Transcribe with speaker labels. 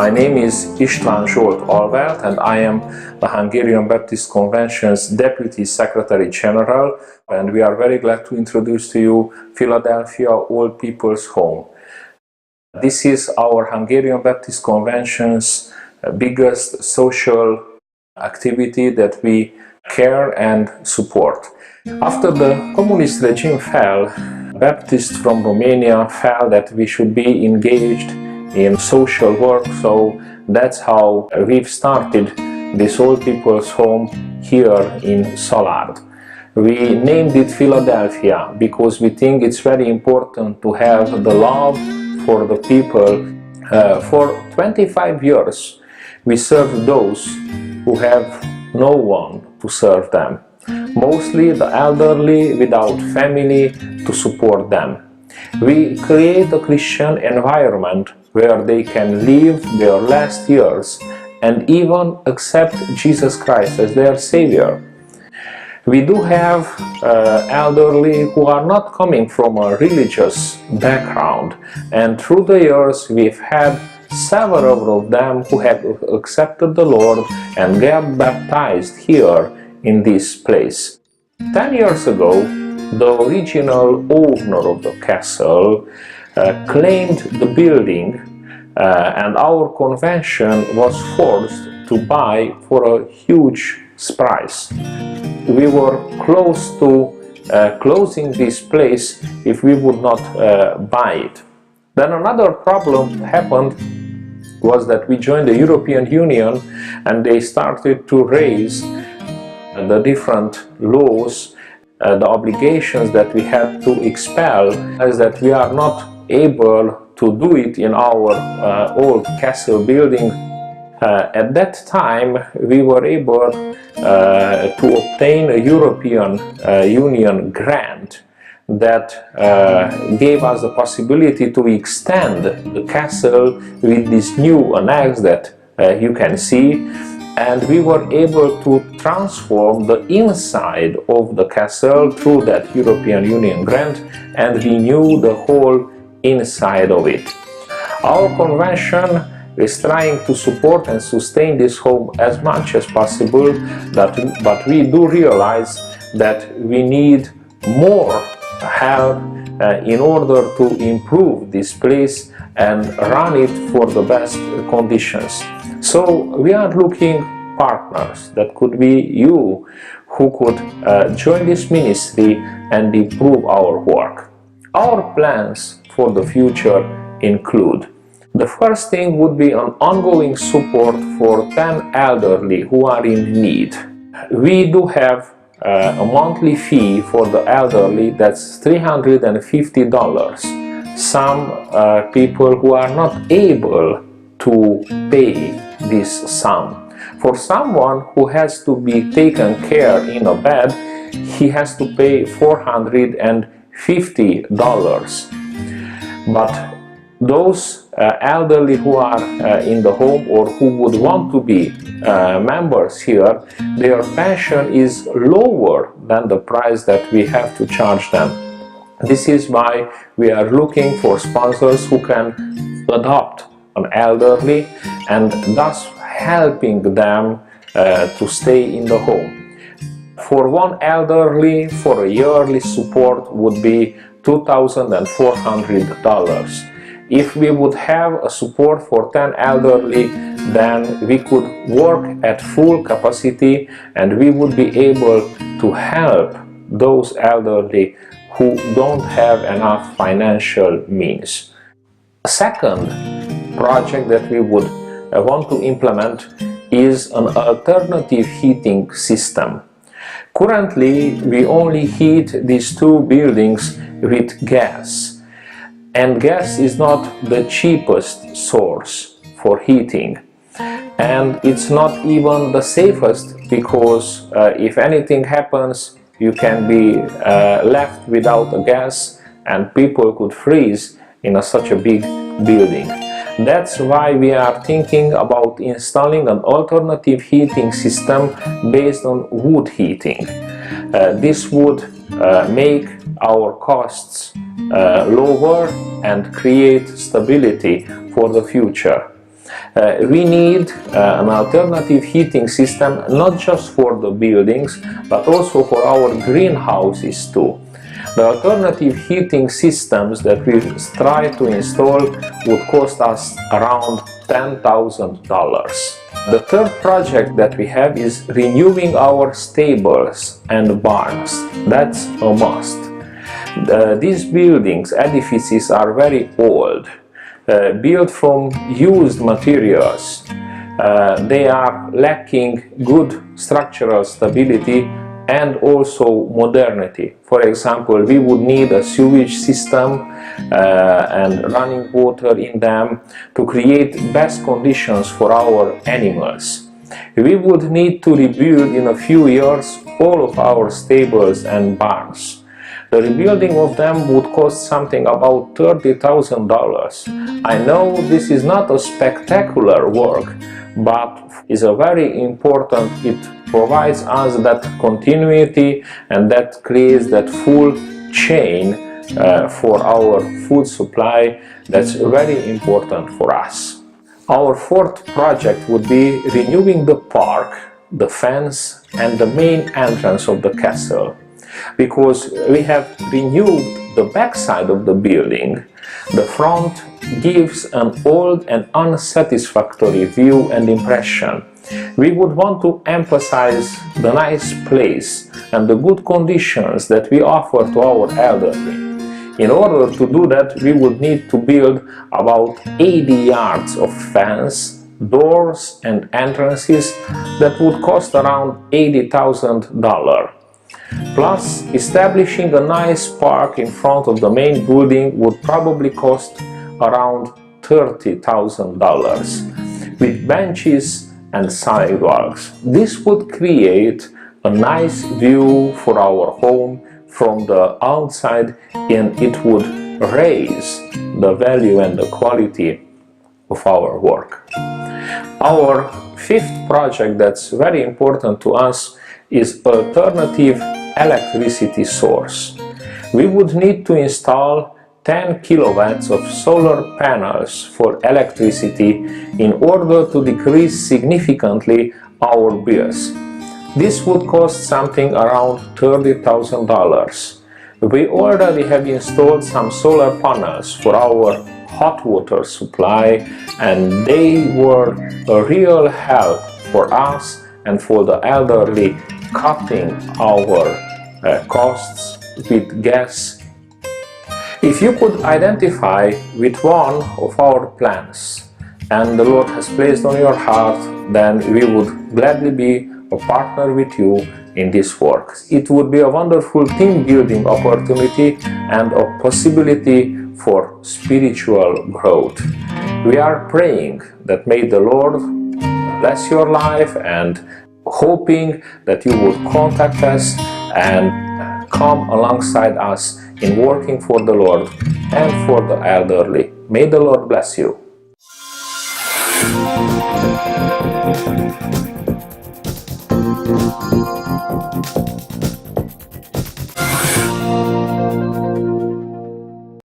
Speaker 1: My name is István Zsolt Alvert, and I am the Hungarian Baptist Convention's Deputy Secretary General, and we are very glad to introduce to you Filadelfia Old People's Home. This is our Hungarian Baptist Convention's biggest social activity that we care and support. After the communist regime fell, Baptists from Romania felt that we should be engaged in social work, so that's how we've started this Old People's Home here in Szalard. We named it Philadelphia because we think it's very important to have the love for the people. For 25 years we serve those who have no one to serve them, mostly the elderly without family to support them. We create a Christian environment where they can live their last years and even accept Jesus Christ as their Savior. We do have elderly who are not coming from a religious background, and through the years we've had several of them who have accepted the Lord and got baptized here in this place. 10 years ago, the original owner of the castle claimed the building, and our convention was forced to buy for a huge price. We were close to closing this place if we would not buy it. Then another problem happened was that we joined the European Union, and they started to raise the different laws, the obligations that we had to expel, as that we are not able to do it in our old castle building. At that time we were able to obtain a European Union grant that gave us the possibility to extend the castle with this new annex that you can see, and we were able to transform the inside of the castle through that European Union grant and renew the whole inside of it. Our convention is trying to support and sustain this home as much as possible, but we do realize that we need more help in order to improve this place and run it for the best conditions. So we are looking partners, that could be you, who could join this ministry and improve our work. Our plans for the future include: the first thing would be an ongoing support for 10 elderly who are in need. We do have a monthly fee for the elderly that's $350. Some people who are not able to pay this sum. For someone who has to be taken care in a bed, he has to pay $450. But those elderly who are in the home or who would want to be members here, their pension is lower than the price that we have to charge them. This is why we are looking for sponsors who can adopt an elderly and thus helping them to stay in the home. For one elderly, for a yearly support would be $2,400. If we would have a support for 10 elderly, then we could work at full capacity and we would be able to help those elderly who don't have enough financial means. A second project that we would want to implement is an alternative heating system. Currently we only heat these two buildings with gas, and gas is not the cheapest source for heating, and it's not even the safest, because if anything happens you can be left without a gas and people could freeze in such a big building. That's why we are thinking about installing an alternative heating system based on wood heating. This would make our costs lower and create stability for the future. We need an alternative heating system, not just for the buildings, but also for our greenhouses too. The alternative heating systems that we try to install would cost us around $10,000. The third project that we have is renewing our stables and barns. That's a must. These buildings, edifices are very old, built from used materials. They are lacking good structural stability and also modernity. For example, we would need a sewage system and running water in them to create best conditions for our animals. We would need to rebuild in a few years all of our stables and barns. The rebuilding of them would cost something about $30,000. I know this is not a spectacular work, but is a very important. It provides us that continuity and that creates that full chain for our food supply. That's very important for us. Our fourth project would be renewing the park, the fence and the main entrance of the castle, because we have renewed the backside of the building. The front gives an old and unsatisfactory view and impression. We would want to emphasize the nice place and the good conditions that we offer to our elderly. In order to do that, we would need to build about 80 yards of fence, doors and entrances that would cost around $80,000. Plus, establishing a nice park in front of the main building would probably cost around $30,000 with benches and sidewalks. This would create a nice view for our home from the outside, and it would raise the value and the quality of our work. Our fifth project that's very important to us is alternative electricity source. We would need to install 10 kilowatts of solar panels for electricity in order to decrease significantly our bills. This would cost something around $30,000. We already have installed some solar panels for our hot water supply, and they were a real help for us and for the elderly, cutting our costs with gas. If you could identify with one of our plans and the Lord has placed on your heart, then we would gladly be a partner with you in this work. It would be a wonderful team building opportunity and a possibility for spiritual growth. We are praying that may the Lord bless your life, and hoping that you would contact us and come alongside us in working for the Lord and for the elderly. May the Lord bless you.